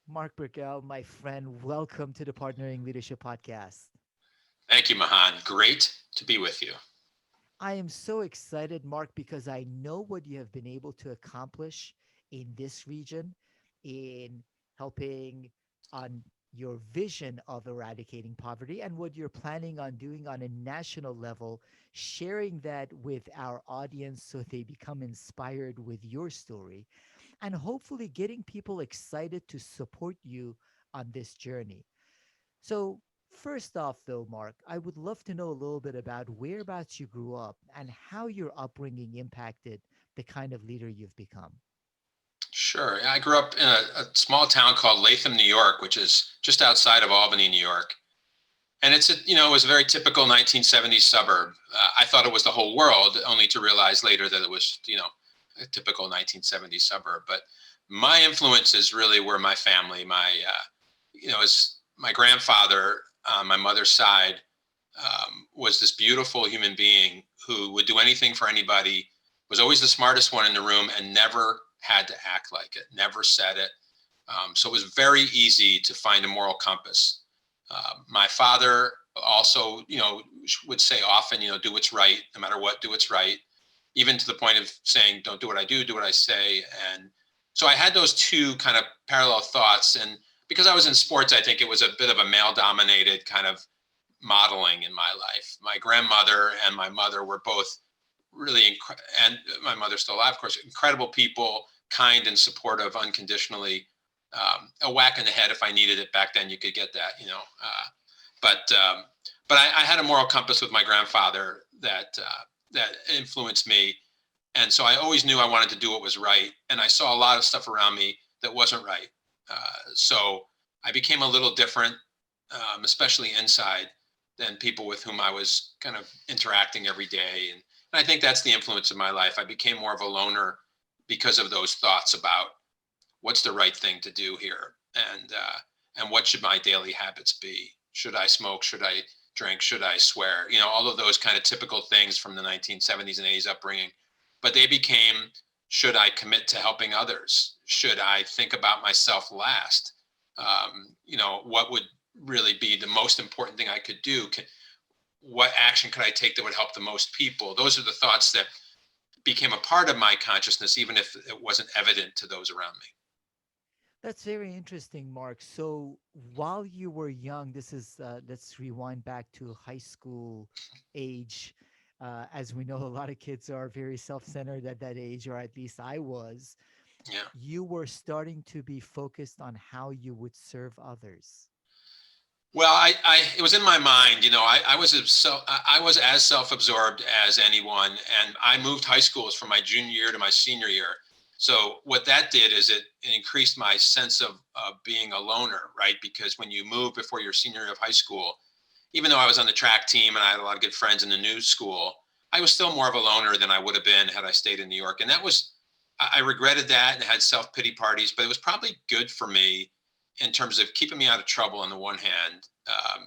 Mark Bergel, my friend, welcome to the Partnering Leadership Podcast. Thank you, Mahan. Great to be with you. I am so excited, Mark, because I know what you have been able to accomplish in this region in helping on your vision of eradicating poverty and what you're planning on doing on a national level, sharing that with our audience so they become inspired with your story, and hopefully getting people excited to support you on this journey. So, first off, though, Mark, I would love to know a little bit about whereabouts you grew up and how your upbringing impacted the kind of leader you've become. Sure. I grew up in a small town called Latham, New York, which is just outside of Albany, New York. And it was a very typical 1970s suburb. I thought it was the whole world, only to realize later that it was, a typical 1970s suburb. But my influences really were my family. As my grandfather on my mother's side was this beautiful human being who would do anything for anybody, was always the smartest one in the room, and never had to act like it, never said it. So it was very easy to find a moral compass. My father also, would say often, do what's right, no matter what, do what's right, even to the point of saying, don't do what I do what I say. And so I had those two kind of parallel thoughts. And because I was in sports, I think it was a bit of a male dominated kind of modeling in my life. My grandmother and my mother were both and my mother's still alive, of course, incredible people, kind and supportive unconditionally. A whack in the head if I needed it back then, you could get that, but I had a moral compass with my grandfather that influenced me, and so I always knew I wanted to do what was right, and I saw a lot of stuff around me that wasn't right. So I became a little different, especially inside, than people with whom I was kind of interacting every day, and I think that's the influence of my life. I became more of a loner because of those thoughts about what's the right thing to do here, and what should my daily habits be? Should I smoke? Should I drink? Should I swear? All of those kind of typical things from the 1970s and 80s upbringing. But they became, should I commit to helping others? Should I think about myself last? What would really be the most important thing I could do? What action could I take that would help the most people? Those are the thoughts that became a part of my consciousness, even if it wasn't evident to those around me. That's very interesting, Mark. So, while you were young, let's rewind back to high school age. As we know, a lot of kids are very self centered at that age, or at least I was. Yeah. You were starting to be focused on how you would serve others. Well, it was in my mind. I was as self-absorbed as anyone, and I moved high schools from my junior year to my senior year. So what that did is it increased my sense of being a loner, right? Because when you move before your senior year of high school, even though I was on the track team and I had a lot of good friends in the new school, I was still more of a loner than I would have been had I stayed in New York. And I regretted that and had self-pity parties, but it was probably good for me in terms of keeping me out of trouble on the one hand,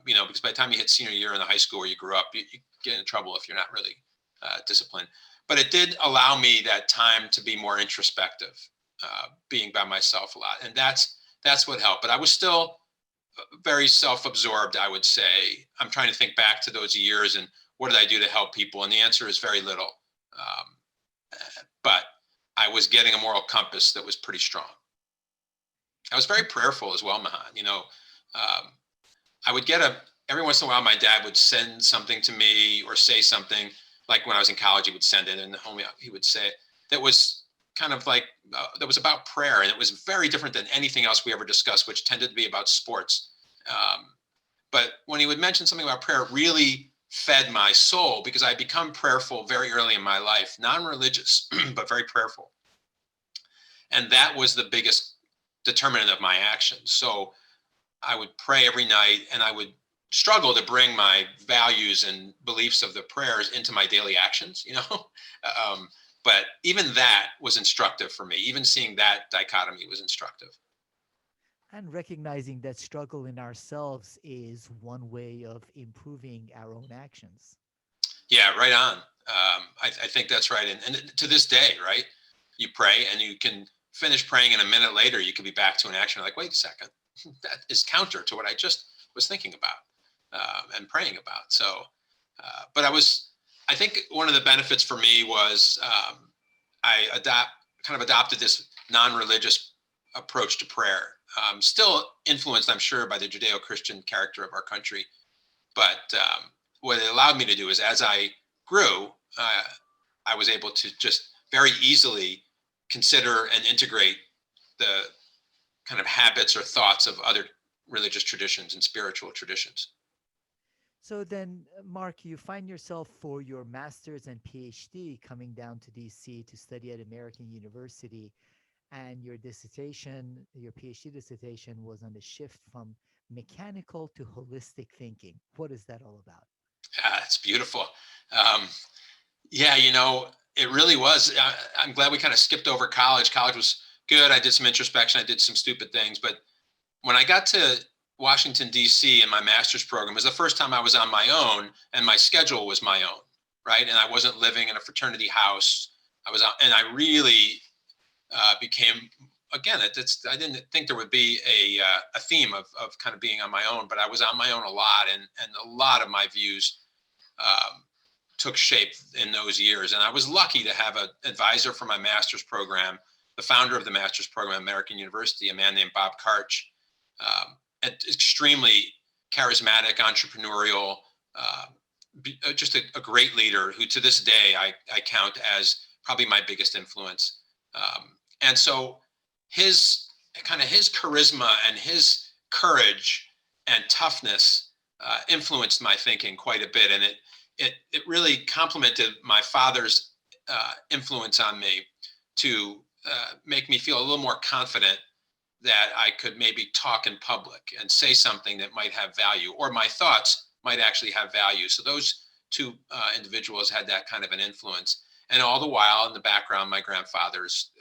because by the time you hit senior year in the high school where you grew up, you get in trouble if you're not really disciplined. But it did allow me that time to be more introspective, being by myself a lot, and that's what helped. But I was still very self-absorbed, I would say. I'm trying to think back to those years and what did I do to help people, and the answer is very little. Um, but I was getting a moral compass that was pretty strong. I was very prayerful as well, Mahan. I would get every once in a while, my dad would send something to me or say something. Like when I was in college, he would send it, and home he would say that was kind of like that was about prayer, and it was very different than anything else we ever discussed, which tended to be about sports. Um, but when he would mention something about prayer, it really fed my soul because I had become prayerful very early in my life, non-religious, but very prayerful, and that was the biggest determinant of my actions. So I would pray every night, and I would struggle to bring my values and beliefs of the prayers into my daily actions. um, but even that was instructive for me. Even seeing that dichotomy was instructive. And recognizing that struggle in ourselves is one way of improving our own actions. Yeah, right on. I think that's right. And to this day, right, you pray and you can finish praying and a minute later, you could be back to an action like, wait a second, that is counter to what I just was thinking about and praying about. So, but I think one of the benefits for me was I adopted this non-religious approach to prayer. Still influenced, I'm sure, by the Judeo-Christian character of our country. But what it allowed me to do is, as I grew, I was able to just very easily consider and integrate the kind of habits or thoughts of other religious traditions and spiritual traditions. So then, Mark, you find yourself for your master's and PhD coming down to DC to study at American University, and your dissertation, your PhD dissertation, was on the shift from mechanical to holistic thinking. What is that all about? It's beautiful. Um, yeah, it really was. I'm glad we kind of skipped over college. College was good. I did some introspection. I did some stupid things. But when I got to Washington, D.C. in my master's program, it was the first time I was on my own, and my schedule was my own, right? And I wasn't living in a fraternity house. And I really became, again, I didn't think there would be a theme of kind of being on my own, but I was on my own a lot, and a lot of my views took shape in those years. And I was lucky to have an advisor for my master's program, the founder of the master's program at American University, a man named Bob Karch, extremely charismatic, entrepreneurial, just a great leader who to this day I count as probably my biggest influence. And so his charisma and his courage and toughness influenced my thinking quite a bit. And it really complemented my father's influence on me to make me feel a little more confident that I could maybe talk in public and say something that might have value, or my thoughts might actually have value. So those two individuals had that kind of an influence. And all the while in the background, my grandfather's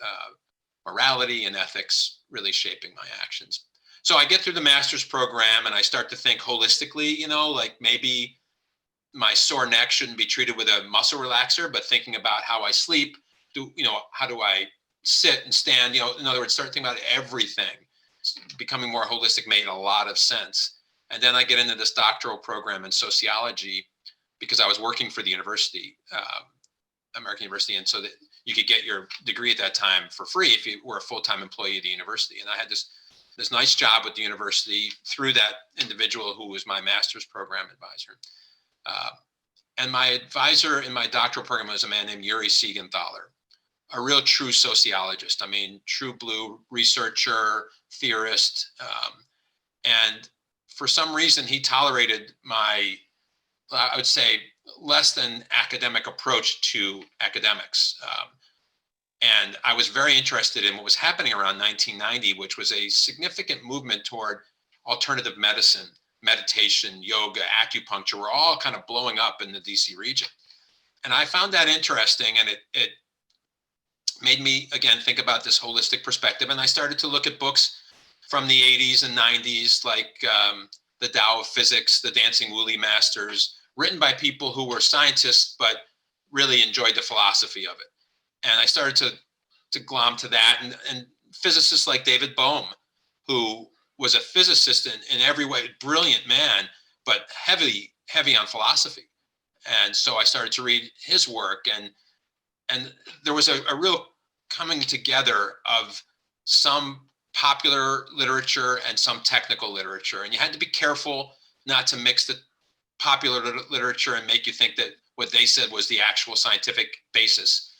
morality and ethics really shaping my actions. So I get through the master's program and I start to think holistically, like maybe my sore neck shouldn't be treated with a muscle relaxer, but thinking about how I sleep, how do I sit and stand, in other words, start thinking about everything. Becoming more holistic made a lot of sense. And then I get into this doctoral program in sociology because I was working for the university, American University. And so that you could get your degree at that time for free if you were a full-time employee of the university. And I had this nice job with the university through that individual who was my master's program advisor. And my advisor in my doctoral program was a man named Jurg Siegenthaler, a real true sociologist. I mean, true blue researcher, theorist. And for some reason, he tolerated my, I would say, less than academic approach to academics. And I was very interested in what was happening around 1990, which was a significant movement toward alternative medicine, meditation, yoga, acupuncture were all kind of blowing up in the DC region. And I found that interesting, and it made me, again, think about this holistic perspective. And I started to look at books from the 80s and 90s, like The Tao of Physics, The Dancing Woolly Masters, written by people who were scientists, but really enjoyed the philosophy of it. And I started to glom to that. And physicists like David Bohm, who was a physicist in every way, brilliant man, but heavy on philosophy. And so I started to read his work, and there was a real coming together of some popular literature and some technical literature. And you had to be careful not to mix the popular literature and make you think that what they said was the actual scientific basis.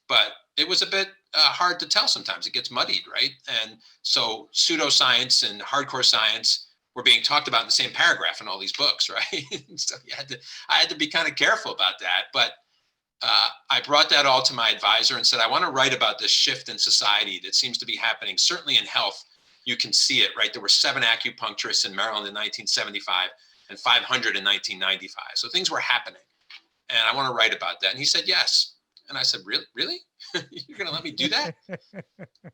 But it was a bit hard to tell sometimes. It gets muddied, right? And so pseudoscience and hardcore science were being talked about in the same paragraph in all these books, right? So I had to be kind of careful about that. But I brought that all to my advisor and said, I want to write about this shift in society that seems to be happening. Certainly in health, you can see it, right? There were 7 acupuncturists in Maryland in 1975 and 500 in 1995. So things were happening. And I want to write about that. And he said, yes. And I said, really? You're going to let me do that?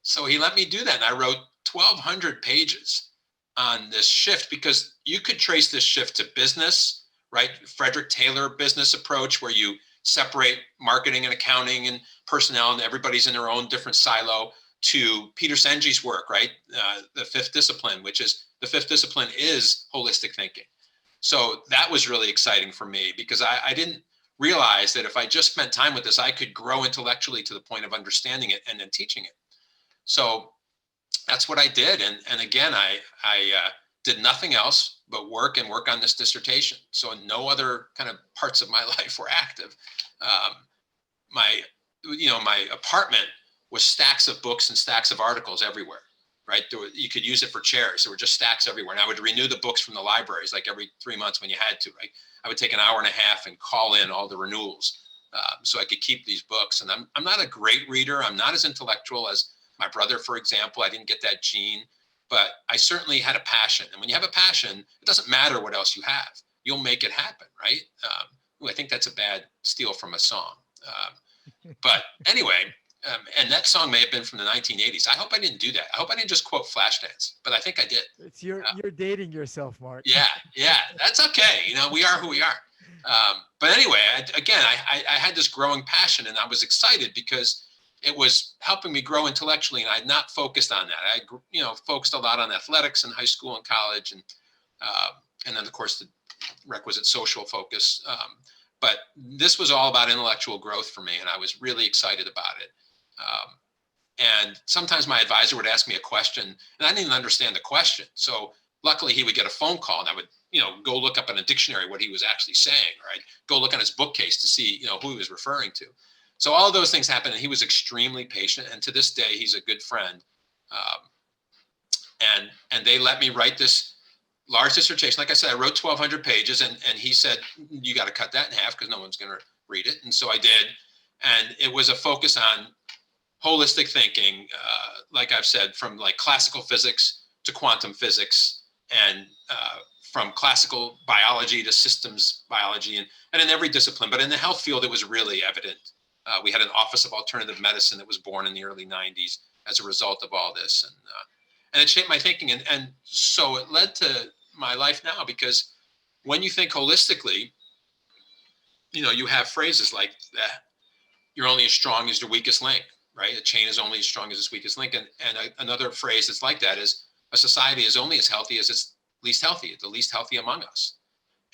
So he let me do that. And I wrote 1,200 pages on this shift, because you could trace this shift to business, right? Frederick Taylor business approach, where you separate marketing and accounting and personnel, and everybody's in their own different silo. to Peter Senji's work, right? The fifth discipline, which is the fifth discipline is holistic thinking. So that was really exciting for me because I didn't realize that if I just spent time with this, I could grow intellectually to the point of understanding it and then teaching it. So that's what I did. And again, I did nothing else but work on this dissertation. So no other kind of parts of my life were active. My apartment was stacks of books and stacks of articles everywhere, right? You could use it for chairs. There were just stacks everywhere. And I would renew the books from the libraries like every 3 months when you had to, right? I would take an hour and a half and call in all the renewals so I could keep these books. And I'm not a great reader. I'm not as intellectual as my brother, for example. I didn't get that gene, but I certainly had a passion. And when you have a passion, it doesn't matter what else you have. You'll make it happen, right? I think that's a bad steal from a song. But anyway, and that song may have been from the 1980s. I hope I didn't do that. I hope I didn't just quote Flashdance, but I think I did. It's you're dating yourself, Mark. Yeah, that's okay. We are who we are. But anyway, I had this growing passion, and I was excited because it was helping me grow intellectually, and I had not focused on that. I focused a lot on athletics in high school and college, and then of course the requisite social focus. But this was all about intellectual growth for me, and I was really excited about it. And sometimes my advisor would ask me a question, and I didn't even understand the question. So luckily, he would get a phone call, and I would, go look up in a dictionary what he was actually saying, right? Go look on his bookcase to see, who he was referring to. So all of those things happened, and he was extremely patient. And to this day, he's a good friend. And they let me write this large dissertation. Like I said, I wrote 1,200 pages, and he said, you got to cut that in half because no one's going to read it. And so I did. And it was a focus on holistic thinking, like I've said, from like classical physics to quantum physics, and from classical biology to systems biology, and in every discipline. But in the health field, it was really evident. We had an Office of Alternative Medicine that was born in the early 90s as a result of all this. And it shaped my thinking. And so it led to my life now, because when you think holistically, you have phrases like that. You're only as strong as your weakest link, right? A chain is only as strong as its weakest link. And another phrase that's like that is a society is only as healthy as its least healthy, the least healthy among us.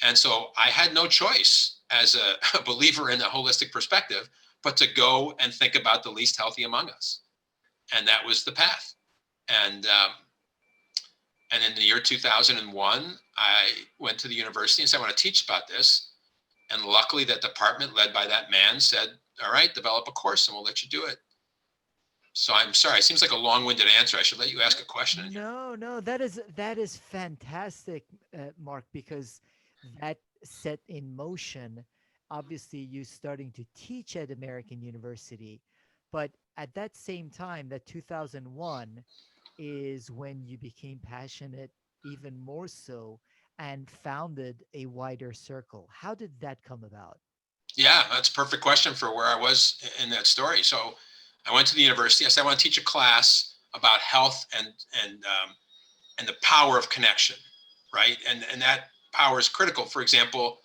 And so I had no choice as a believer in a holistic perspective, but to go and think about the least healthy among us. And that was the path. And in the year 2001, I went to the university and said, I want to teach about this. And luckily, that department led by that man said, all right, develop a course and we'll let you do it. So I'm sorry, it seems like a long-winded answer. I should let you ask a question. No, that is fantastic, Mark, because that set in motion, obviously, you starting to teach at American University, but at that same time, that 2001 is when you became passionate even more so and founded a wider circle. How did that come about? Yeah, that's a perfect question for where I was in that story. So I went to the university. I said, I want to teach a class about health and the power of connection, right? And that power is critical. For example,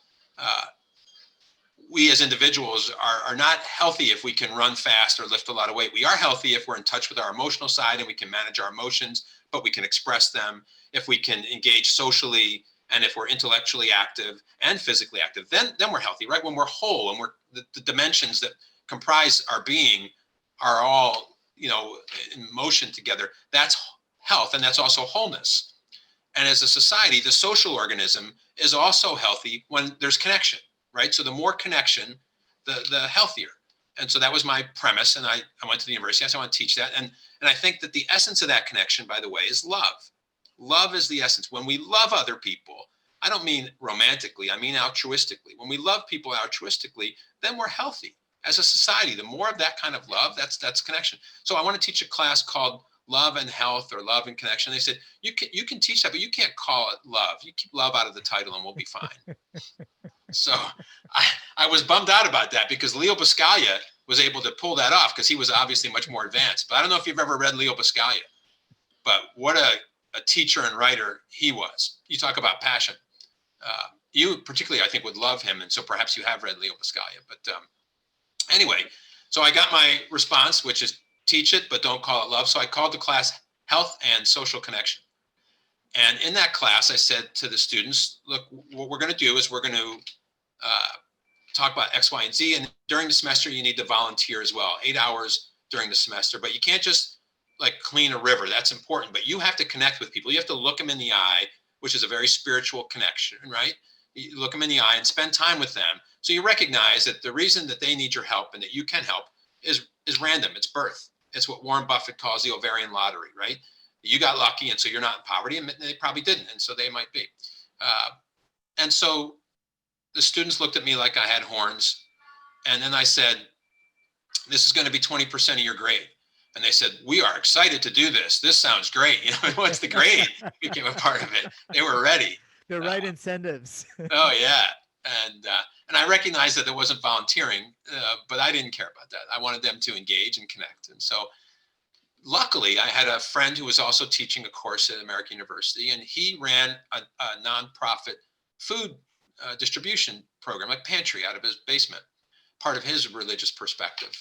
we as individuals are not healthy if we can run fast or lift a lot of weight. We are healthy if we're in touch with our emotional side and we can manage our emotions, but we can express them. If we can engage socially, and if we're intellectually active and physically active, then we're healthy, right? When we're whole and the dimensions that comprise our being are all, in motion together, that's health, and that's also wholeness. And as a society, the social organism is also healthy when there's connection, right? So the more connection, the healthier. And so that was my premise. And I went to the university. I said, I want to teach that. And I think that the essence of that connection, by the way, is love. Love is the essence. When we love other people, I don't mean romantically, I mean altruistically. When we love people altruistically, then we're healthy as a society. The more of that kind of love, that's connection. So I want to teach a class called Love and Health, or Love and Connection. They said, you can teach that, but you can't call it love. You keep love out of the title and we'll be fine. So I was bummed out about that, because Leo Buscaglia was able to pull that off because he was obviously much more advanced. But I don't know if you've ever read Leo Buscaglia, but what a teacher and writer he was. You talk about passion. You particularly, I think, would love him. And so perhaps you have read Leo Buscaglia. But anyway, so I got my response, which is teach it, but don't call it love. So I called the class Health and Social Connection. And in that class, I said to the students, look, what we're going to do is we're going to talk about X, Y, and Z. And during the semester, you need to volunteer as well, 8 hours during the semester. But you can't just like clean a river. That's important. But you have to connect with people. You have to look them in the eye, which is a very spiritual connection, right? You look them in the eye and spend time with them. So you recognize that the reason that they need your help and that you can help is random. It's birth. It's what Warren Buffett calls the ovarian lottery, right? You got lucky, and so you're not in poverty, and they probably didn't, and so they might be. And so the students looked at me like I had horns, and then I said, this is going to be 20% of your grade. And they said, we are excited to do this. This sounds great. Once the grade became a part of it, they were ready. The right incentives. Oh, yeah. And I recognized that there wasn't volunteering, but I didn't care about that. I wanted them to engage and connect. And so luckily, I had a friend who was also teaching a course at American University, and he ran a nonprofit food distribution program, like pantry, out of his basement, part of his religious perspective.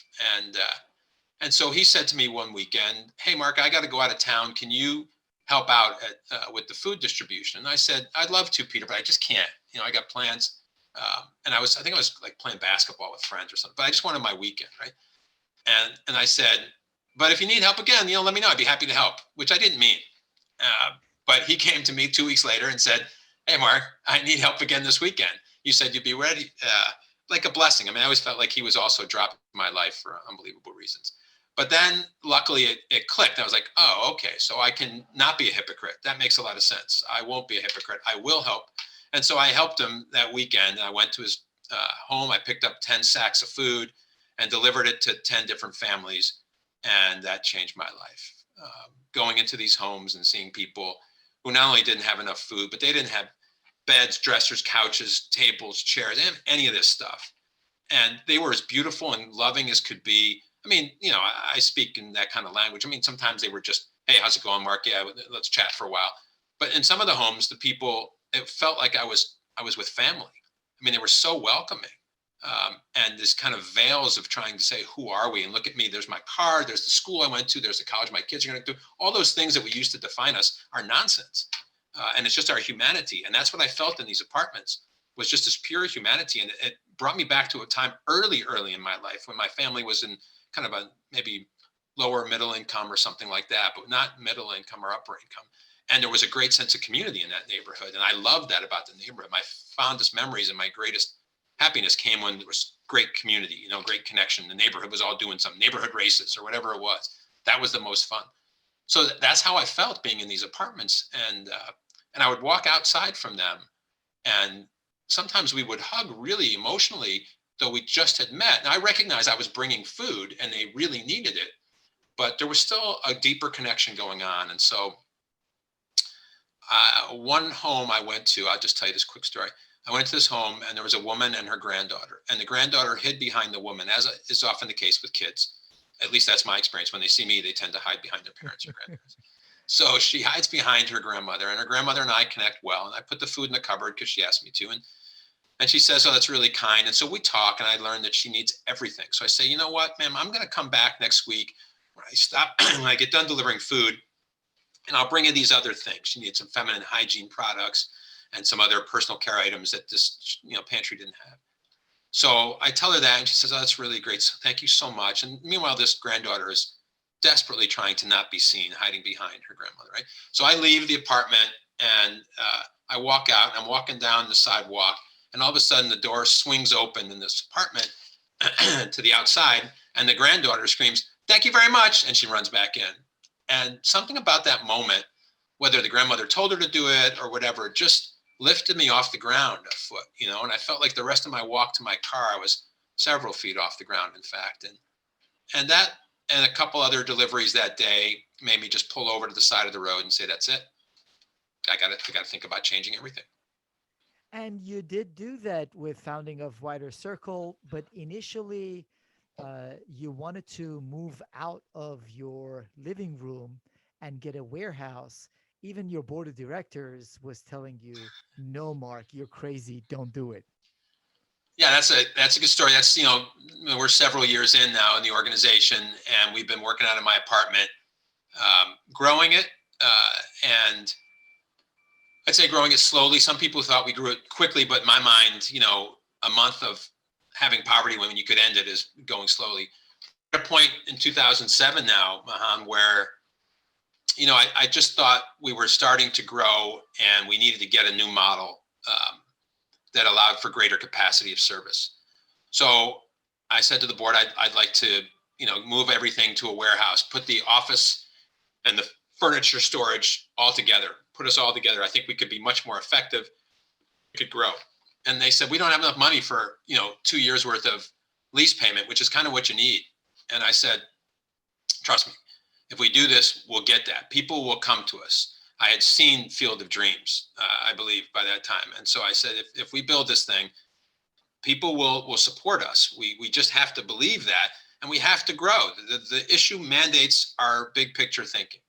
And so he said to me one weekend, hey, Mark, I got to go out of town. Can you help out with the food distribution? And I said, I'd love to, Peter, but I just can't. I got plans. And I think I was like playing basketball with friends or something, but I just wanted my weekend, right? And I said, but if you need help again, let me know. I'd be happy to help, which I didn't mean. But he came to me 2 weeks later and said, hey, Mark, I need help again this weekend. You said you'd be ready. Like a blessing. I mean, I always felt like he was also dropping my life for unbelievable reasons. But then luckily it clicked. I was like, oh, okay, so I can not be a hypocrite. That makes a lot of sense. I won't be a hypocrite. I will help. And so I helped him that weekend. I went to his home. I picked up 10 sacks of food and delivered it to 10 different families. And that changed my life. Going into these homes and seeing people who not only didn't have enough food, but they didn't have beds, dressers, couches, tables, chairs, any of this stuff. And they were as beautiful and loving as could be. I mean, I speak in that kind of language. I mean, sometimes they were just, hey, how's it going, Mark? Yeah, let's chat for a while. But in some of the homes, the people, it felt like I was with family. I mean, they were so welcoming. And this kind of veils of trying to say, who are we? And look at me, there's my car, there's the school I went to, there's the college my kids are going to do. All those things that we used to define us are nonsense. And it's just our humanity. And that's what I felt in these apartments, was just this pure humanity. And it brought me back to a time early in my life when my family was in kind of a maybe lower middle income or something like that, but not middle income or upper income. And there was a great sense of community in that neighborhood. And I loved that about the neighborhood. My fondest memories and my greatest happiness came when there was great community, great connection. The neighborhood was all doing some neighborhood races or whatever it was. That was the most fun. So that's how I felt being in these apartments. And I would walk outside from them, and sometimes we would hug really emotionally, though we just had met. And I recognized I was bringing food and they really needed it, but there was still a deeper connection going on. And so one home I went to, I'll just tell you this quick story. I went to this home and there was a woman and her granddaughter, and the granddaughter hid behind the woman, as is often the case with kids. At least that's my experience. When they see me, they tend to hide behind their parents or grandparents. So she hides behind her grandmother, and her grandmother and I connect well. And I put the food in the cupboard because she asked me to. And she says, oh, that's really kind. And so we talk, and I learned that she needs everything. So I say, you know what, ma'am, I'm going to come back next week when I stop, when I get done delivering food, and I'll bring you these other things. She needs some feminine hygiene products and some other personal care items that this pantry didn't have. So I tell her that, and she says, oh, that's really great. So thank you so much. And meanwhile, this granddaughter is desperately trying to not be seen, hiding behind her grandmother, right? So I leave the apartment, and I walk out, and I'm walking down the sidewalk, and all of a sudden the door swings open in this apartment to the outside, and the granddaughter screams, thank you very much, and she runs back in. And something about that moment, whether the grandmother told her to do it or whatever, just lifted me off the ground a foot, and I felt like the rest of my walk to my car, I was several feet off the ground, in fact. And that and a couple other deliveries that day made me just pull over to the side of the road and say, that's it. I got to think about changing everything. And you did do that with founding of Wider Circle, but initially you wanted to move out of your living room and get a warehouse. Even your board of directors was telling you, no, Mark, you're crazy. Don't do it. Yeah, that's a good story. That's, we're several years in now in the organization, and we've been working out of my apartment, growing it, and I'd say growing it slowly. Some people thought we grew it quickly, but in my mind, a month of having poverty when you could end it is going slowly. At a point in 2007 now, Mahan, where I just thought we were starting to grow and we needed to get a new model that allowed for greater capacity of service. So I said to the board, I'd like to, move everything to a warehouse, put the office and the furniture storage all together, put us all together. I think we could be much more effective. We could grow. And they said, we don't have enough money for, 2 years worth of lease payment, which is kind of what you need. And I said, trust me, if we do this, we'll get that. People will come to us. I had seen Field of Dreams, I believe, by that time. And so I said, if we build this thing, people will support us. We just have to believe that, and we have to grow. The issue mandates our big picture thinking.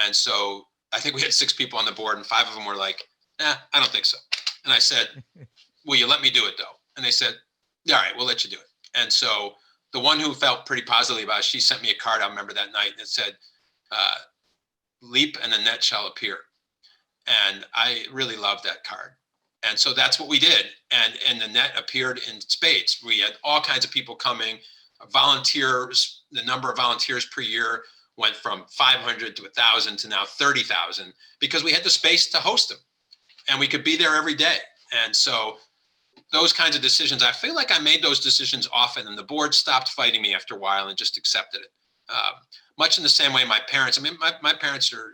And so I think we had 6 people on the board, and 5 of them were like, I don't think so. And I said, will you let me do it, though? And they said, all right, we'll let you do it. And so the one who felt pretty positively about it, she sent me a card, I remember that night, and it said, leap and the net shall appear. And I really loved that card. And so that's what we did. And the net appeared in spades. We had all kinds of people coming, volunteers. The number of volunteers per year went from 500 to 1,000 to now 30,000 because we had the space to host them. And we could be there every day. And so those kinds of decisions, I feel like I made those decisions often, and the board stopped fighting me after a while and just accepted it. Much in the same way my parents, my parents are,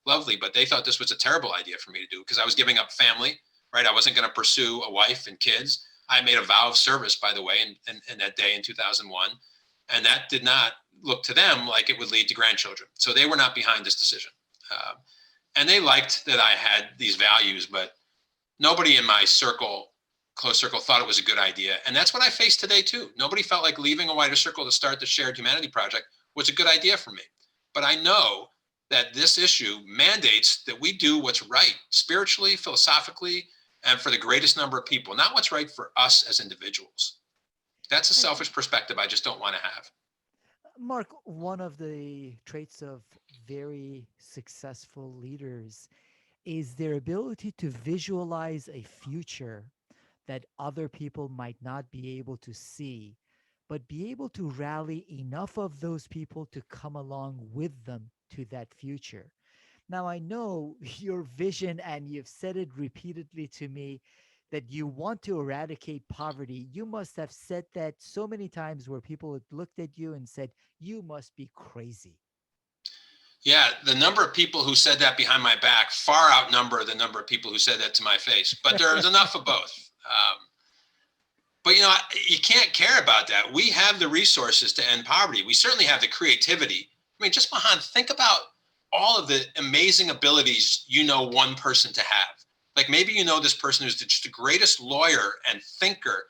lovely, but they thought this was a terrible idea for me to do because I was giving up family, right? I wasn't going to pursue a wife and kids. I made a vow of service, by the way, in that day in 2001. And that did not look to them like it would lead to grandchildren. So they were not behind this decision. And they liked that I had these values, but nobody in my close circle thought it was a good idea. And that's what I face today too. Nobody felt like leaving a wider circle to start the Shared Humanity Project was a good idea for me. But I know that this issue mandates that we do what's right spiritually, philosophically, and for the greatest number of people, not what's right for us as individuals. That's a selfish perspective I just don't want to have. Mark, one of the traits of very successful leaders is their ability to visualize a future that other people might not be able to see, but be able to rally enough of those people to come along with them to that future. Now, I know your vision, and you've said it repeatedly to me, that you want to eradicate poverty. You must have said that so many times where people had looked at you and said, you must be crazy. Yeah, the number of people who said that behind my back far outnumber the number of people who said that to my face. But there's enough of both. But you can't care about that. We have the resources to end poverty. We certainly have the creativity. I mean, just Mahan, think about all of the amazing abilities one person to have. Like maybe this person who's just the greatest lawyer and thinker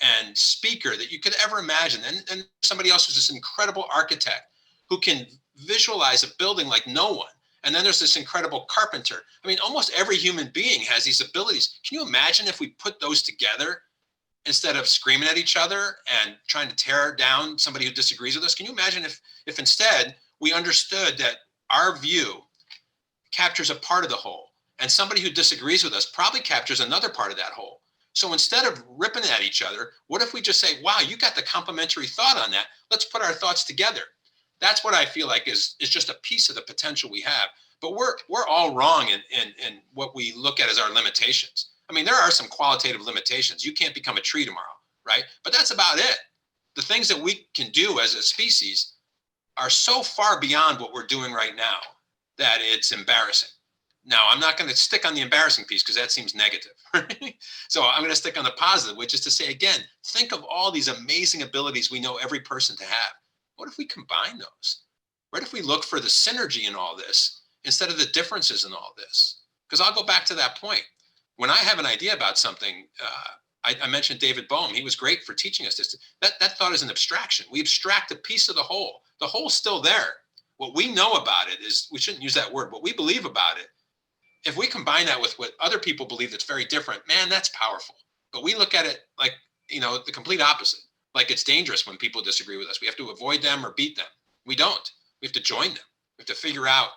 and speaker that you could ever imagine. And somebody else who's this incredible architect who can visualize a building like no one. And then there's this incredible carpenter. I mean, almost every human being has these abilities. Can you imagine if we put those together instead of screaming at each other and trying to tear down somebody who disagrees with us? Can you imagine if instead we understood that our view captures a part of the whole, and somebody who disagrees with us probably captures another part of that whole? So instead of ripping at each other, what if we just say, wow, you got the complementary thought on that. Let's put our thoughts together. That's what I feel like is just a piece of the potential we have. But we're all wrong in what we look at as our limitations. I mean, there are some qualitative limitations. You can't become a tree tomorrow, right? But that's about it. The things that we can do as a species are so far beyond what we're doing right now that it's embarrassing. Now, I'm not going to stick on the embarrassing piece because that seems negative. Right? So I'm going to stick on the positive, which is to say, again, think of all these amazing abilities we know every person to have. What if we combine those? What if we look for the synergy in all this instead of the differences in all this? Because I'll go back to that point. When I have an idea about something, I mentioned David Bohm. He was great for teaching us this. That thought is an abstraction. We abstract a piece of the whole. The whole's still there. What we know about it is, we shouldn't use that word, what we believe about it. If we combine that with what other people believe that's very different, man, that's powerful. But we look at it like the complete opposite. Like it's dangerous when people disagree with us. We have to avoid them or beat them. We don't. We have to join them. We have to figure out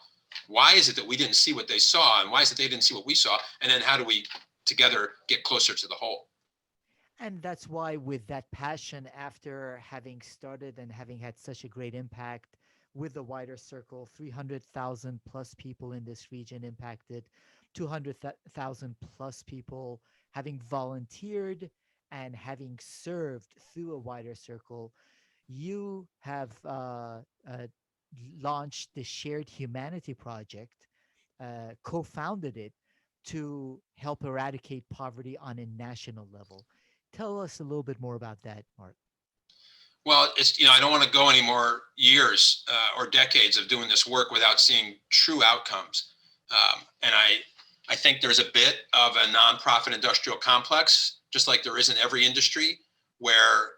why is it that we didn't see what they saw, and why is it they didn't see what we saw, and then how do we together get closer to the whole. And that's why, with that passion, after having started and having had such a great impact with the wider circle, 300,000 plus people in this region impacted, 200,000 plus people having volunteered and having served through a wider circle, you have launched the Shared Humanity Project, co-founded it to help eradicate poverty on a national level. Tell us a little bit more about that, Mark. Well, it's, I don't want to go any more years or decades of doing this work without seeing true outcomes. And I think there's a bit of a nonprofit industrial complex, just like there is in every industry, where,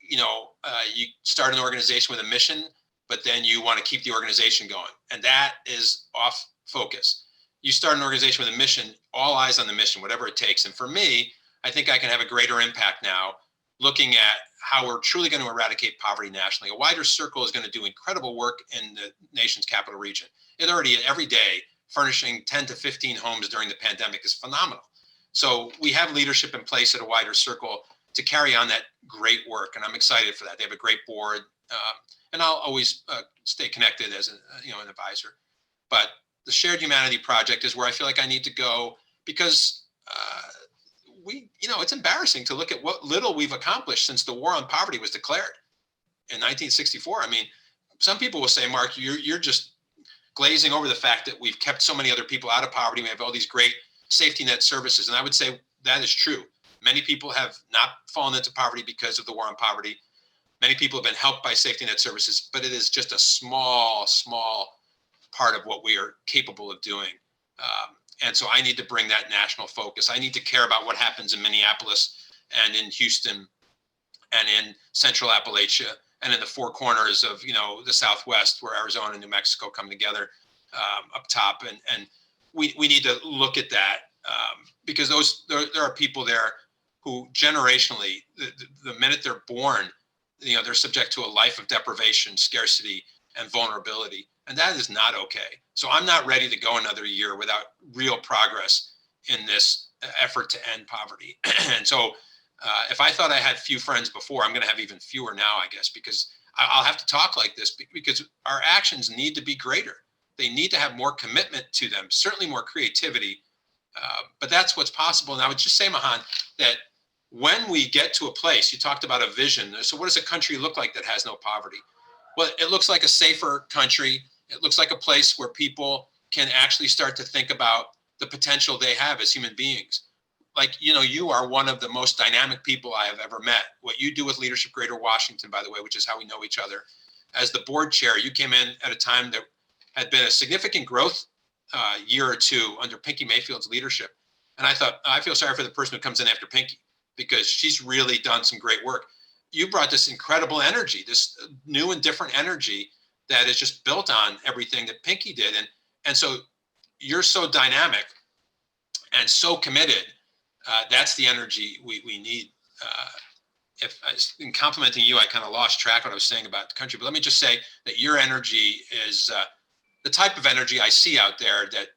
you start an organization with a mission, but then you want to keep the organization going. And that is off focus. You start an organization with a mission, all eyes on the mission, whatever it takes. And for me, I think I can have a greater impact now looking at how we're truly going to eradicate poverty nationally. A wider circle is going to do incredible work in the nation's capital region. It already, every day, furnishing 10 to 15 homes during the pandemic is phenomenal. So we have leadership in place at a wider circle to carry on that great work, and I'm excited for that. They have a great board, and I'll always stay connected as an advisor. But the Shared Humanity Project is where I feel like I need to go, because it's embarrassing to look at what little we've accomplished since the war on poverty was declared in 1964. I mean, some people will say, Mark, you're just glazing over the fact that we've kept so many other people out of poverty. We have all these great safety net services. And I would say that is true. Many people have not fallen into poverty because of the war on poverty. Many people have been helped by safety net services, but it is just a small part of what we are capable of doing. And so I need to bring that national focus. I need to care about what happens in Minneapolis and in Houston and in Central Appalachia and in the four corners of, the Southwest, where Arizona and New Mexico come together up top. And we need to look at that because there are people there who generationally, the minute they're born, they're subject to a life of deprivation, scarcity, and vulnerability. And that is not okay. So I'm not ready to go another year without real progress in this effort to end poverty. And so if I thought I had few friends before, I'm going to have even fewer now, I guess, because I'll have to talk like this, because our actions need to be greater. They need to have more commitment to them, certainly more creativity. But that's what's possible. And I would just say, Mahan, that when we get to a place, you talked about a vision. So what does a country look like that has no poverty? Well, it looks like a safer country. It looks like a place where people can actually start to think about the potential they have as human beings. Like, you are one of the most dynamic people I have ever met. What you do with Leadership Greater Washington, by the way, which is how we know each other. As the board chair, you came in at a time that had been a significant growth year or two under Pinky Mayfield's leadership. And I thought, I feel sorry for the person who comes in after Pinky, because she's really done some great work. You brought this incredible energy, this new and different energy that is just built on everything that Pinky did. And so you're so dynamic and so committed. That's the energy we need. In complimenting you, I kind of lost track what I was saying about the country, but let me just say that your energy is the type of energy I see out there that,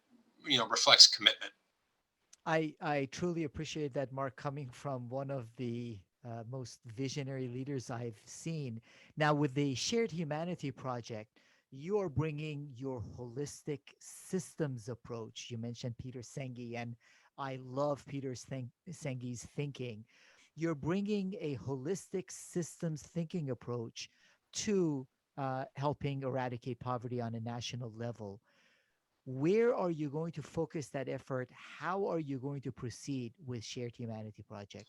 reflects commitment. I truly appreciate that, Mark, coming from one of the most visionary leaders I've seen. Now, with the Shared Humanity Project, you are bringing your holistic systems approach. You mentioned Peter Senge, and I love Peter Senge's thinking. You're bringing a holistic systems thinking approach to helping eradicate poverty on a national level. Where are you going to focus that effort? How are you going to proceed with Shared Humanity Project?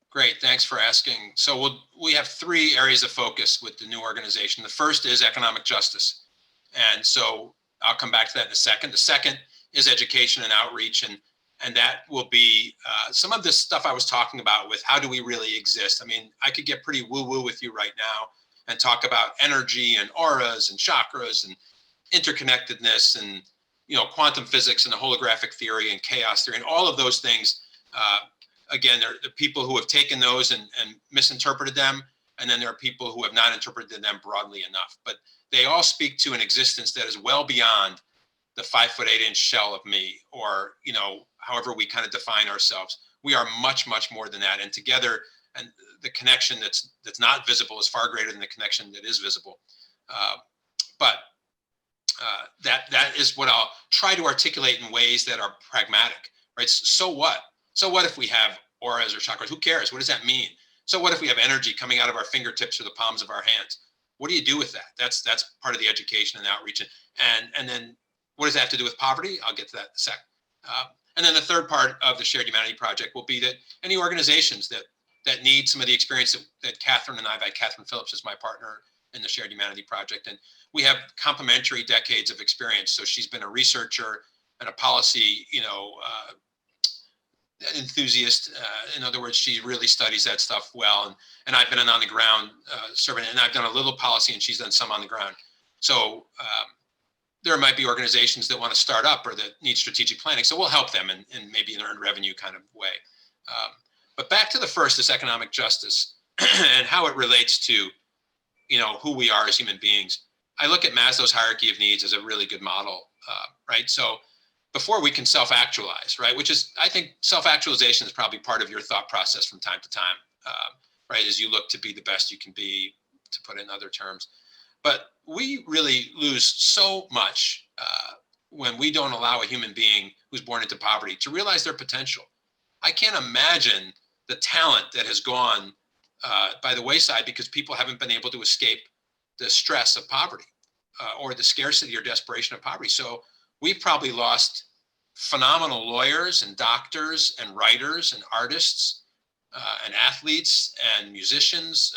Great, thanks for asking. So we have three areas of focus with the new organization. The first is economic justice. And so I'll come back to that in a second. The second is education and outreach. And that will be some of this stuff I was talking about with how do we really exist. I mean, I could get pretty woo-woo with you right now and talk about energy and auras and chakras and interconnectedness and quantum physics and the holographic theory and chaos theory and all of those things again, there are people who have taken those and misinterpreted them, and then there are people who have not interpreted them broadly enough. But they all speak to an existence that is well beyond the 5'8" shell of me, or however we kind of define ourselves. We are much, much more than that, and together, and the connection that's not visible is far greater than the connection that is visible. But that is what I'll try to articulate in ways that are pragmatic, right? So what? So what if we have auras or chakras? Who cares? What does that mean? So what if we have energy coming out of our fingertips or the palms of our hands? What do you do with that? That's part of the education and outreach. And then what does that have to do with poverty? I'll get to that in a sec. And then the third part of the Shared Humanity Project will be that any organizations that need some of the experience that Catherine and I've had. Catherine Phillips is my partner in the Shared Humanity Project, and we have complementary decades of experience. So she's been a researcher and a policy, enthusiast. In other words, she really studies that stuff well. And I've been an on the ground servant, and I've done a little policy, and she's done some on the ground. So there might be organizations that want to start up or that need strategic planning. So we'll help them in maybe an earned revenue kind of way. But back to the first, this economic justice and how it relates to, who we are as human beings. I look at Maslow's hierarchy of needs as a really good model, right? So before we can self-actualize, right? Which is, I think self-actualization is probably part of your thought process from time to time, right? As you look to be the best you can be, to put it in other terms. But we really lose so much when we don't allow a human being who's born into poverty to realize their potential. I can't imagine the talent that has gone by the wayside because people haven't been able to escape the stress of poverty or the scarcity or desperation of poverty. So we've probably lost phenomenal lawyers and doctors and writers and artists and athletes and musicians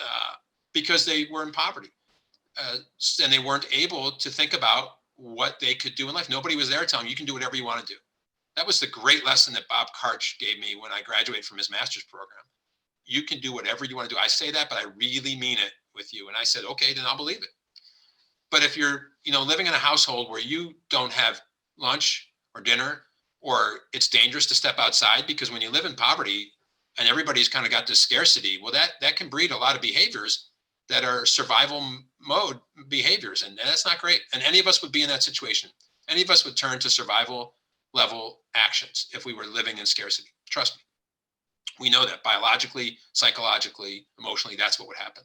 because they were in poverty. And they weren't able to think about what they could do in life. Nobody was there telling them, you can do whatever you want to do. That was the great lesson that Bob Karch gave me when I graduated from his master's program. You can do whatever you want to do. I say that, but I really mean it with you. And I said, okay, then I'll believe it. But if you're, living in a household where you don't have lunch or dinner, or it's dangerous to step outside, because when you live in poverty and everybody's kind of got this scarcity, well, that can breed a lot of behaviors that are survival mode behaviors. And that's not great. And any of us would be in that situation. Any of us would turn to survival level actions if we were living in scarcity. Trust me. We know that biologically, psychologically, emotionally, that's what would happen.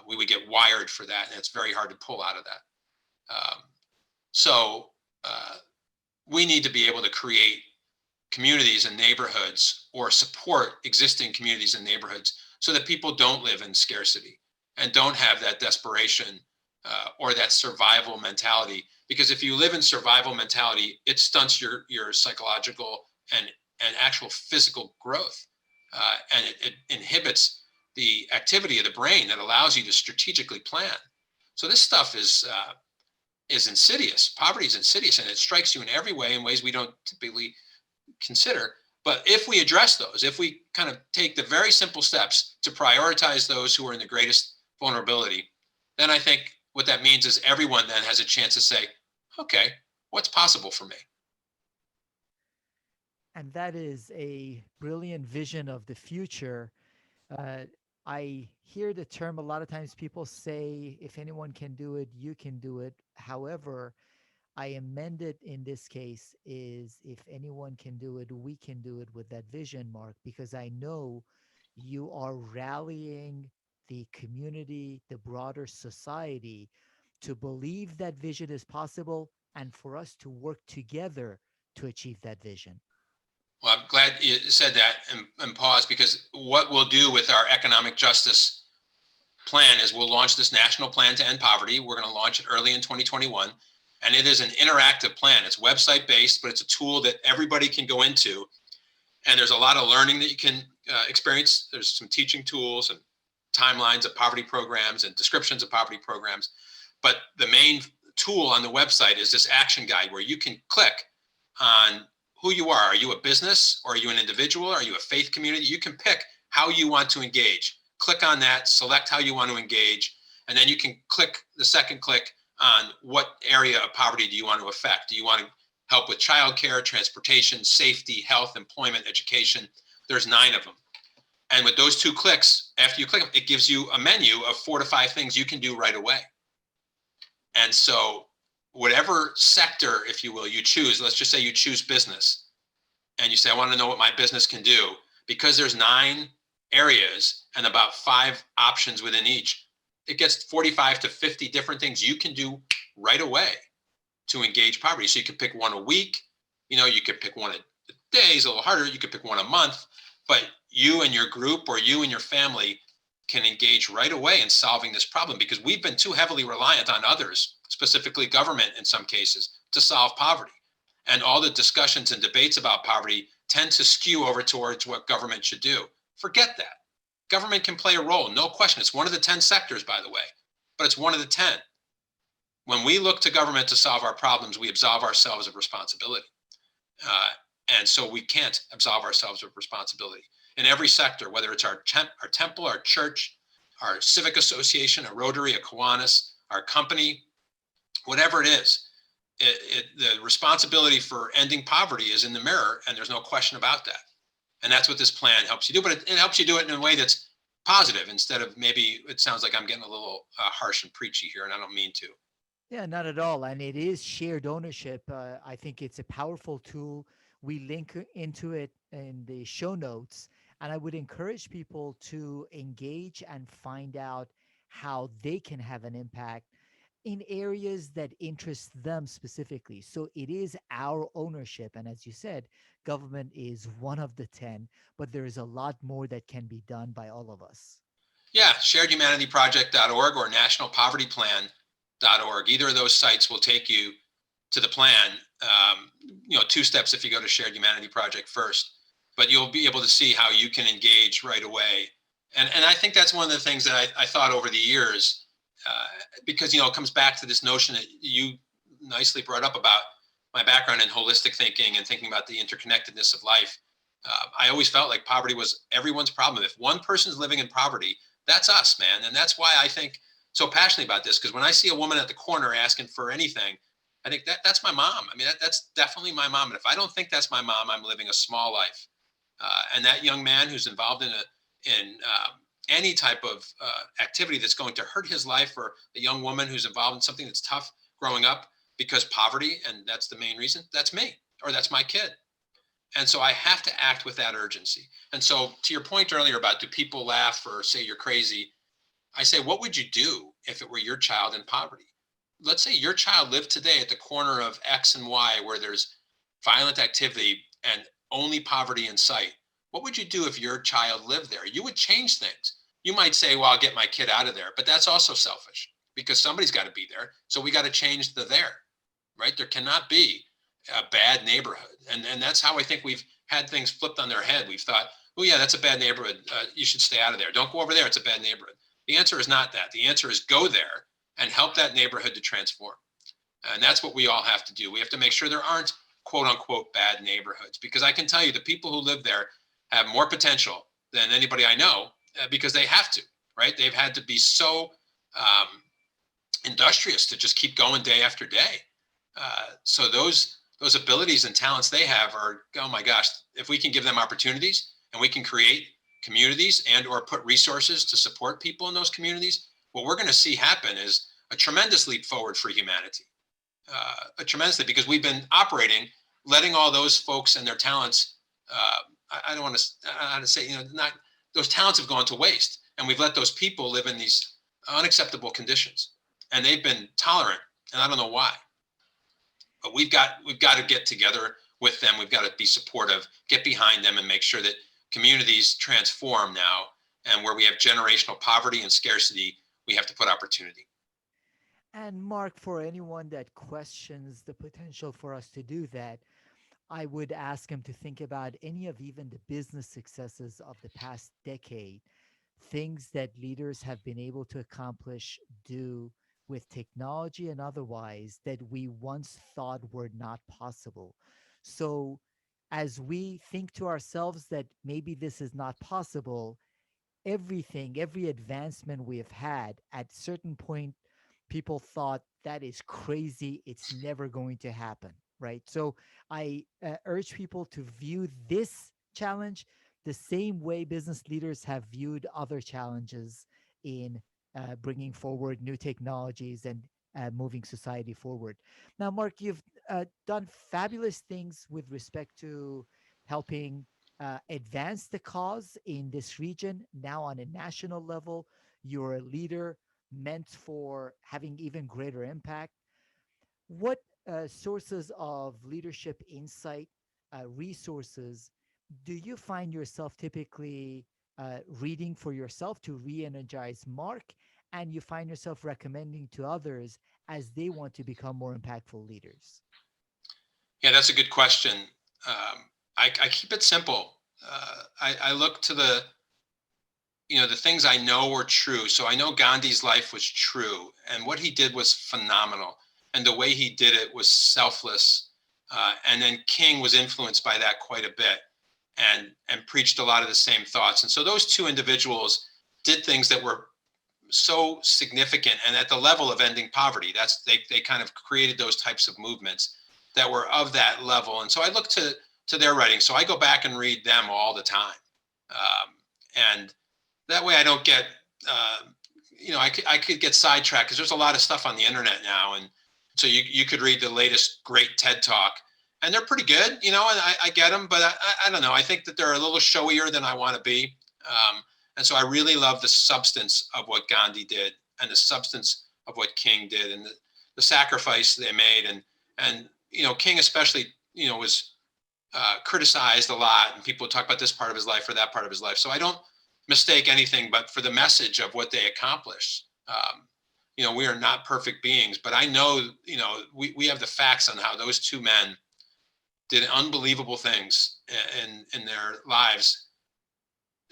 We would get wired for that, and it's very hard to pull out of that. So we need to be able to create communities and neighborhoods, or support existing communities and neighborhoods, so that people don't live in scarcity and don't have that desperation or that survival mentality. Because if you live in survival mentality, it stunts your psychological and actual physical growth. And it inhibits the activity of the brain that allows you to strategically plan. So this stuff is insidious. Poverty is insidious, and it strikes you in every way, in ways we don't typically consider. But if we address those, if we kind of take the very simple steps to prioritize those who are in the greatest vulnerability, then I think what that means is everyone then has a chance to say, okay, what's possible for me? And that is a brilliant vision of the future. I hear the term a lot of times, people say, if anyone can do it, you can do it. However, I amend it in this case is, if anyone can do it, we can do it, with that vision, Mark, because I know you are rallying the community, the broader society, to believe that vision is possible, and for us to work together to achieve that vision. Well, I'm glad you said that and pause, because what we'll do with our economic justice plan is we'll launch this national plan to end poverty. We're going to launch it early in 2021. And it is an interactive plan. It's website based, but it's a tool that everybody can go into. And there's a lot of learning that you can experience. There's some teaching tools and timelines of poverty programs and descriptions of poverty programs. But the main tool on the website is this action guide, where you can click on who you are. Are you a business, or are you an individual? Are you a faith community? You can pick how you want to engage. Click on that, select how you want to engage, and then you can click the second click on what area of poverty do you want to affect. Do you want to help with childcare, transportation, safety, health, employment, education? There's 9 of them. And with those 2 clicks, after you click them, it gives you a menu of 4 to 5 things you can do right away. And so whatever sector, if you will, you choose, let's just say you choose business, and you say, I want to know what my business can do. Because there's 9 areas and about 5 options within each, it gets 45 to 50 different things you can do right away to engage poverty. So you could pick one a week, you could pick one a day, is a little harder. You could pick one a month, but you and your group or you and your family can engage right away in solving this problem, because we've been too heavily reliant on others, specifically government in some cases, to solve poverty. And all the discussions and debates about poverty tend to skew over towards what government should do. Forget that. Government can play a role, no question. It's one of the 10 sectors, by the way, but it's one of the 10. When we look to government to solve our problems, we absolve ourselves of responsibility. And so we can't absolve ourselves of responsibility. In every sector, whether it's our temple, our church, our civic association, a Rotary, a Kiwanis, our company, whatever it is, the responsibility for ending poverty is in the mirror, and there's no question about that. And that's what this plan helps you do, but it helps you do it in a way that's positive, instead of, maybe it sounds like I'm getting a little harsh and preachy here, and I don't mean to. Yeah, not at all. And it is shared ownership. I think it's a powerful tool. We link into it in the show notes. And I would encourage people to engage and find out how they can have an impact in areas that interest them specifically. So it is our ownership. And as you said, government is one of the 10, but there is a lot more that can be done by all of us. Yeah, sharedhumanityproject.org or nationalpovertyplan.org. Either of those sites will take you to the plan. 2 steps if you go to Shared Humanity Project first, but you'll be able to see how you can engage right away. And I think that's one of the things that I thought over the years, because, it comes back to this notion that you nicely brought up about my background in holistic thinking and thinking about the interconnectedness of life. I always felt like poverty was everyone's problem. If one person's living in poverty, that's us, man. And that's why I think so passionately about this, because when I see a woman at the corner asking for anything, I think that's my mom. I mean, that's definitely my mom. And if I don't think that's my mom, I'm living a small life. And that young man who's involved in any type of activity that's going to hurt his life, or a young woman who's involved in something that's tough growing up because poverty, and that's the main reason, that's me, or that's my kid. And so I have to act with that urgency. And so, to your point earlier about, do people laugh or say you're crazy? I say, what would you do if it were your child in poverty? Let's say your child lived today at the corner of X and Y, where there's violent activity and only poverty in sight. What would you do if your child lived there? You would change things. You might say, well, I'll get my kid out of there, but that's also selfish, because somebody's got to be there. So we got to change the there, right? There cannot be a bad neighborhood. And that's how I think we've had things flipped on their head. We've thought, oh yeah, that's a bad neighborhood. You should stay out of there. Don't go over there. It's a bad neighborhood. The answer is not that. The answer is go there and help that neighborhood to transform. And that's what we all have to do. We have to make sure there aren't quote unquote bad neighborhoods, because I can tell you the people who live there have more potential than anybody I know, because they have to, right? They've had to be so industrious to just keep going day after day. So those abilities and talents they have are, oh my gosh, if we can give them opportunities and we can create communities and or put resources to support people in those communities, what we're going to see happen is a tremendous leap forward for humanity. Tremendously, because we've been operating, letting all those folks and their talents, I don't want to say, not, those talents have gone to waste, and we've let those people live in these unacceptable conditions, and they've been tolerant, and I don't know why. But we've got to get together with them. We've got to be supportive, get behind them, and make sure that communities transform now. And where we have generational poverty and scarcity, we have to put opportunity. And Mark, for anyone that questions the potential for us to do that, I would ask him to think about any of even the business successes of the past decade, things that leaders have been able to accomplish, do with technology and otherwise that we once thought were not possible. So, as we think to ourselves that maybe this is not possible, everything, every advancement we have had, at certain point, people thought that is crazy. It's never going to happen, right? So I urge people to view this challenge the same way business leaders have viewed other challenges in bringing forward new technologies and moving society forward. Now, Mark, you've done fabulous things with respect to helping advance the cause in this region. Now, on a national level, you're a leader meant for having even greater impact. What sources of leadership insight, resources, do you find yourself typically reading for yourself to re energize Mark? And you find yourself recommending to others as they want to become more impactful leaders? Yeah, that's a good question. I keep it simple. I look to the things I know were true. So I know Gandhi's life was true, and what he did was phenomenal, and the way he did it was selfless. And then King was influenced by that quite a bit, and preached a lot of the same thoughts. And so those two individuals did things that were so significant and at the level of ending poverty. They kind of created those types of movements that were of that level. And so I look to their writing. So I go back and read them all the time. And that way I don't get, I could get sidetracked because there's a lot of stuff on the internet now. And so you could read the latest great TED talk and they're pretty good, and I get them, but I don't know. I think that they're a little showier than I want to be. And so I really love the substance of what Gandhi did and the substance of what King did and the sacrifice they made. And King especially, was criticized a lot, and people talk about this part of his life or that part of his life. So I don't mistake anything but for the message of what they accomplished. We are not perfect beings, but I know, we have the facts on how those two men did unbelievable things in their lives.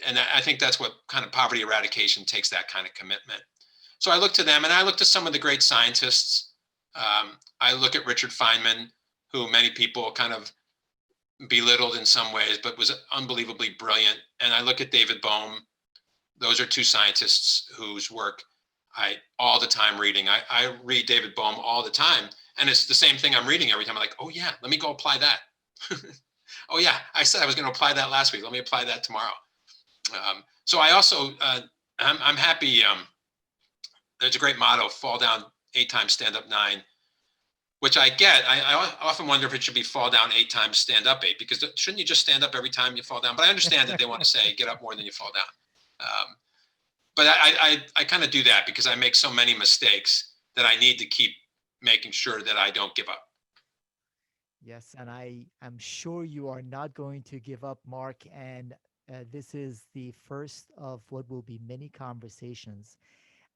And I think that's what kind of poverty eradication takes, that kind of commitment. So I look to them, and I look to some of the great scientists. I look at Richard Feynman, who many people kind of belittled in some ways, but was unbelievably brilliant. And I look at David Bohm. Those are two scientists whose work I all the time reading. I read David Bohm all the time, and it's the same thing I'm reading every time. I'm like, oh yeah, let me go apply that. Oh yeah, I said I was going to apply that last week. Let me apply that tomorrow. So I also, I'm happy. There's a great motto: fall down 8 times, stand up 9, which I get. I often wonder if it should be fall down 8 times, stand up 8, because shouldn't you just stand up every time you fall down? But I understand that they want to say get up more than you fall down. But I kind of do that because I make so many mistakes that I need to keep making sure that I don't give up. Yes, and I am sure you are not going to give up, Mark. And this is the first of what will be many conversations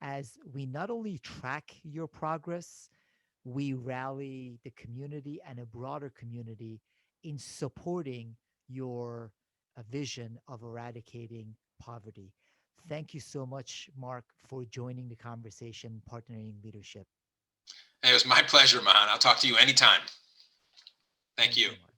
as we not only track your progress, we rally the community and a broader community in supporting your vision of eradicating poverty. Thank you so much, Mark, for joining the conversation, partnering leadership. It was my pleasure, Mahan. I'll talk to you anytime. Thank Thank you. you, Mark.